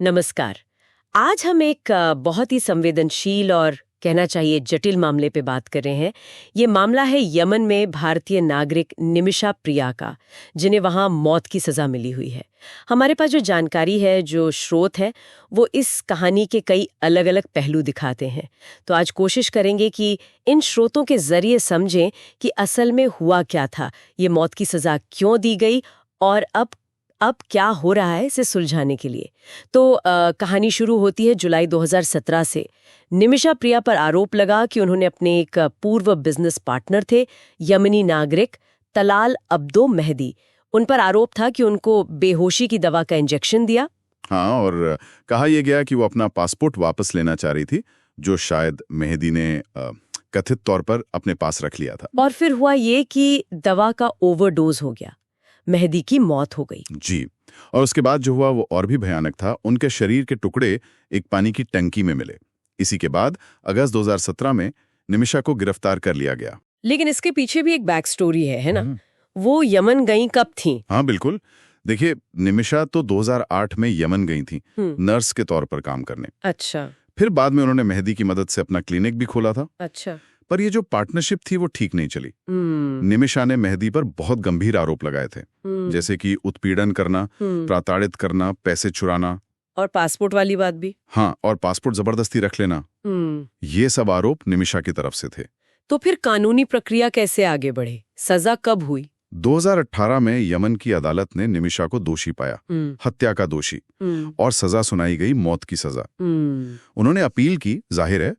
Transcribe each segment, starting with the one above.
नमस्कार। आज हम एक बहुत ही संवेदनशील और कहना चाहिए जटिल मामले पे बात कर रहे हैं। ये मामला है यमन में भारतीय नागरिक निमिषा प्रिया का, जिन्हें वहाँ मौत की सज़ा मिली हुई है। हमारे पास जो जानकारी है, जो स्रोत है, वो इस कहानी के कई अलग-अलग पहलू दिखाते हैं। तो आज कोशिश करेंगे कि इन स्रोतों के जरिए समझें कि असल में हुआ क्या था, ये मौत की सज़ा क्यों दी गई और अब क्या हो रहा है इसे सुलझाने के लिए। तो कहानी शुरू होती है जुलाई 2017 से। निमिषा प्रिया पर आरोप लगा कि उन्होंने अपने एक पूर्व बिजनेस पार्टनर थे, यमनी नागरिक तलाल अब्दो मेहदी। उन पर आरोप था कि उनको बेहोशी की दवा का इंजेक्शन दिया। हाँ, और कहा यह गया कि वो अपना पासपोर्ट वापस लेना चाह रही थी, जो शायद मेहदी ने कथित तौर पर अपने पास रख लिया था। और फिर हुआ ये कि दवा का ओवरडोज हो गया, मेहदी की मौत हो गई। जी, और उसके बाद जो हुआ वो और भी भयानक था। उनके शरीर के टुकड़े एक पानी की टंकी में मिले। इसी के बाद अगस्त 2017 में निमिषा को गिरफ्तार कर लिया गया। लेकिन इसके पीछे भी एक बैक स्टोरी है ना? वो यमन गई कब थी? हाँ, बिल्कुल। देखिए, निमिषा तो 2008 में यमन गई थी, नर्स के तौर पर काम करने। अच्छा। फिर बाद में उन्होंने मेहदी की मदद से अपना क्लिनिक भी खोला था। अच्छा। पर ये जो पार्टनरशिप थी वो ठीक नहीं चली। निमिषा ने मेहदी पर बहुत गंभीर आरोप लगाए थे, जैसे कि उत्पीड़न करना, प्रताड़ित करना, पैसे चुराना। और पासपोर्ट वाली बात भी। हाँ, और पासपोर्ट जबरदस्ती रख लेना। ये सब आरोप निमिषा की तरफ से थे। तो फिर कानूनी प्रक्रिया कैसे आगे बढ़े? सजा कब हुई? 2018 में यमन की अदालत ने निमिषा को दोषी पाया, हत्या का दोषी, और सजा सुनाई गई, मौत की सजा। उन्होंने अपील की, जाहिर है,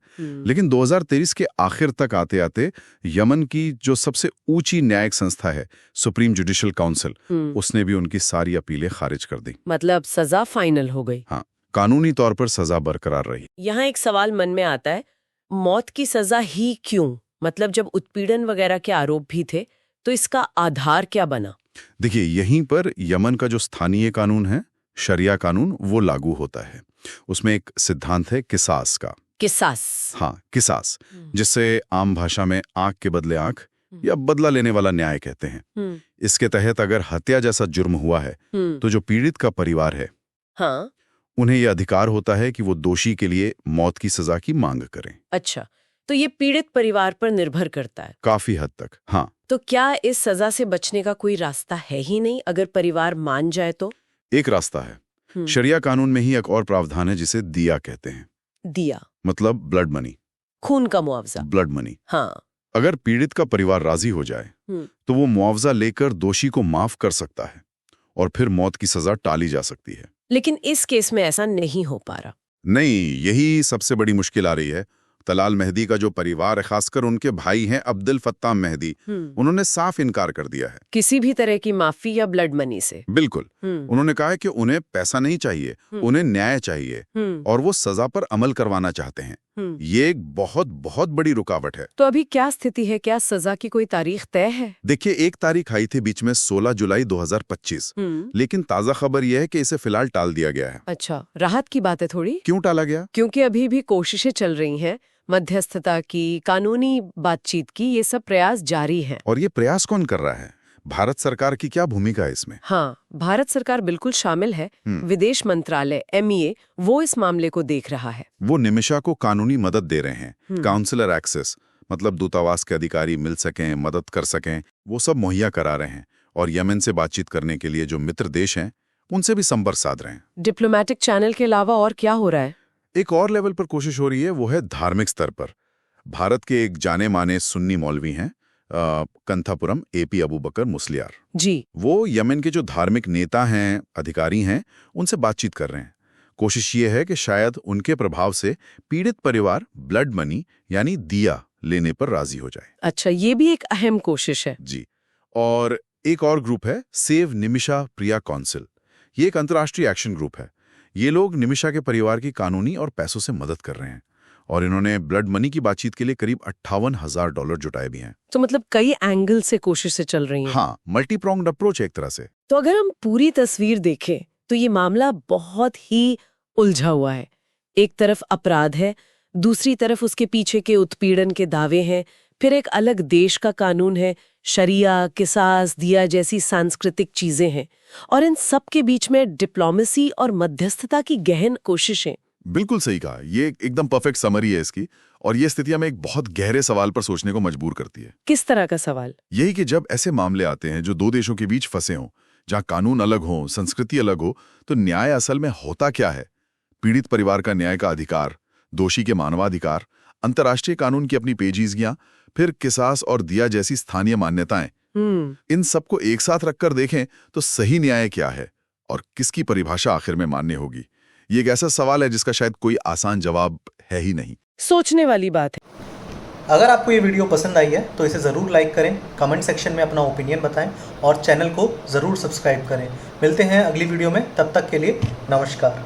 लेकिन 2023 के आखिर तक आते आते यमन की जो सबसे ऊंची न्यायिक संस्था है, सुप्रीम जुडिशियल काउंसिल, उसने भी उनकी सारी अपीलें खारिज कर दी। मतलब सजा फाइनल हो गई। हाँ, कानूनी तौर पर सजा बरकरार रही। यहाँ एक सवाल मन में आता है, मौत की सजा ही क्यों? मतलब जब उत्पीड़न वगैरह के आरोप भी थे, तो इसका आधार क्या बना? देखिए, यहीं पर यमन का जो स्थानीय कानून है, शरिया कानून, वो लागू होता है। उसमें एक सिद्धांत है किसास का। किसास? हाँ, किसास, जिससे आम भाषा में आंख के बदले आंख या बदला लेने वाला न्याय कहते हैं। इसके तहत अगर हत्या जैसा जुर्म हुआ है, तो जो पीड़ित का परिवार है, हाँ, उन्हें यह अधिकार होता है कि वो दोषी के लिए मौत की सजा की मांग करें। अच्छा, तो ये पीड़ित परिवार पर निर्भर करता है काफी हद तक। हाँ। तो क्या इस सजा से बचने का कोई रास्ता है ही नहीं अगर परिवार मान जाए तो? एक रास्ता है। शरिया कानून में ही एक और प्रावधान है जिसे दिया कहते हैं। दिया मतलब ब्लड मनी, खून का मुआवजा। Blood money. हाँ। अगर पीड़ित का परिवार राजी हो जाए तो वो मुआवजा लेकर दोषी को माफ कर सकता है और फिर मौत की सजा टाली जा सकती है। लेकिन इस केस में ऐसा नहीं हो पा रहा। नहीं, यही सबसे बड़ी मुश्किल आ रही है। तलाल मेहदी का जो परिवार है, खासकर उनके भाई हैं अब्दुल फत्ताह मेहदी, उन्होंने साफ इनकार कर दिया है किसी भी तरह की माफी या ब्लड मनी से। बिल्कुल। उन्होंने कहा है कि उन्हें पैसा नहीं चाहिए, उन्हें न्याय चाहिए, और वो सजा पर अमल करवाना चाहते हैं। ये एक बहुत बहुत बड़ी रुकावट है। तो अभी क्या स्थिति है? क्या सजा की कोई तारीख तय है? देखिए, एक तारीख आई थी बीच में, 16 जुलाई 2025, लेकिन ताजा खबर यह है कि इसे फिलहाल टाल दिया गया है। अच्छा, राहत की बात है थोड़ी। क्यों टाला गया? क्योंकि अभी भी कोशिशें चल रही हैं, मध्यस्थता की, कानूनी बातचीत की, ये सब प्रयास जारी हैं। और ये प्रयास कौन कर रहा है? भारत सरकार की क्या भूमिका है इसमें? हाँ, भारत सरकार बिल्कुल शामिल है। विदेश मंत्रालय MEA वो इस मामले को देख रहा है। वो निमिषा को कानूनी मदद दे रहे हैं। काउंसलर एक्सेस, मतलब दूतावास के अधिकारी मिल सकें, मदद कर सकें, वो सब मुहैया करा रहे हैं। और यमन से बातचीत करने के लिए जो मित्र देश हैं, उनसे भी संपर्क साध रहे हैं। डिप्लोमेटिक चैनल के अलावा और क्या हो रहा है? एक और लेवल पर कोशिश हो रही है, वो है धार्मिक स्तर पर। भारत के एक जाने माने सुन्नी मौलवी हैं, कंथापुरम AP अबू बकर मुस्लियार जी। वो यमन के जो धार्मिक नेता हैं, अधिकारी हैं, उनसे बातचीत कर रहे हैं। कोशिश ये है कि शायद उनके प्रभाव से पीड़ित परिवार ब्लड मनी यानी दिया लेने पर राजी हो जाए। अच्छा, ये भी एक अहम कोशिश है। जी। और एक और ग्रुप है, सेव निमिषा प्रिया काउंसिल। ये एक अंतर्राष्ट्रीय एक्शन ग्रुप है। ये लोग निमिषा के परिवार की कानूनी और पैसों से मदद कर रहे हैं, और इन्होंने ब्लड मनी की बातचीत के लिए करीब $58,000 जुटाए भी हैं। तो मतलब कई एंगल से कोशिशें चल रही हैं। हाँ, मल्टी प्रोंग्ड अप्रोच एक तरह से। तो अगर हम पूरी तस्वीर देखें तो ये मामला बहुत ही उलझा हुआ है। एक तरफ अपराध है, दूसरी तरफ उसके पीछे के उत्पीड़न के दावे हैं, फिर एक अलग देश का कानून है, शरिया, किसास, दिया जैसी सांस्कृतिक चीजें हैं, और इन सब के बीच में डिप्लोमेसी और मध्यस्थता की गहन कोशिशें। बिल्कुल सही कहा, ये एकदम परफेक्ट समरी है इसकी। और ये स्थिति हमें एक बहुत गहरे सवाल पर सोचने को मजबूर करती है। किस तरह का सवाल? यही कि जब ऐसे मामले आते हैं जो दो देशों के बीच फंसे हों, जहां कानून अलग हो, संस्कृति अलग हो, तो न्याय असल में होता क्या है? पीड़ित परिवार का न्याय का अधिकार, दोषी के मानवाधिकार, अंतर्राष्ट्रीय कानून की अपनी पेचीदगियां, फिर किसास और दिया जैसी स्थानीय मान्यताएं, इन सबको एक साथ रखकर देखें तो सही न्याय क्या है और किसकी परिभाषा आखिर में मान्य होगी? ये एक ऐसा सवाल है जिसका शायद कोई आसान जवाब है ही नहीं। सोचने वाली बात है। अगर आपको ये वीडियो पसंद आई है तो इसे ज़रूर लाइक करें, कमेंट सेक्शन में अपना ओपिनियन बताएं और चैनल को ज़रूर सब्सक्राइब करें। मिलते हैं अगली वीडियो में, तब तक के लिए नमस्कार।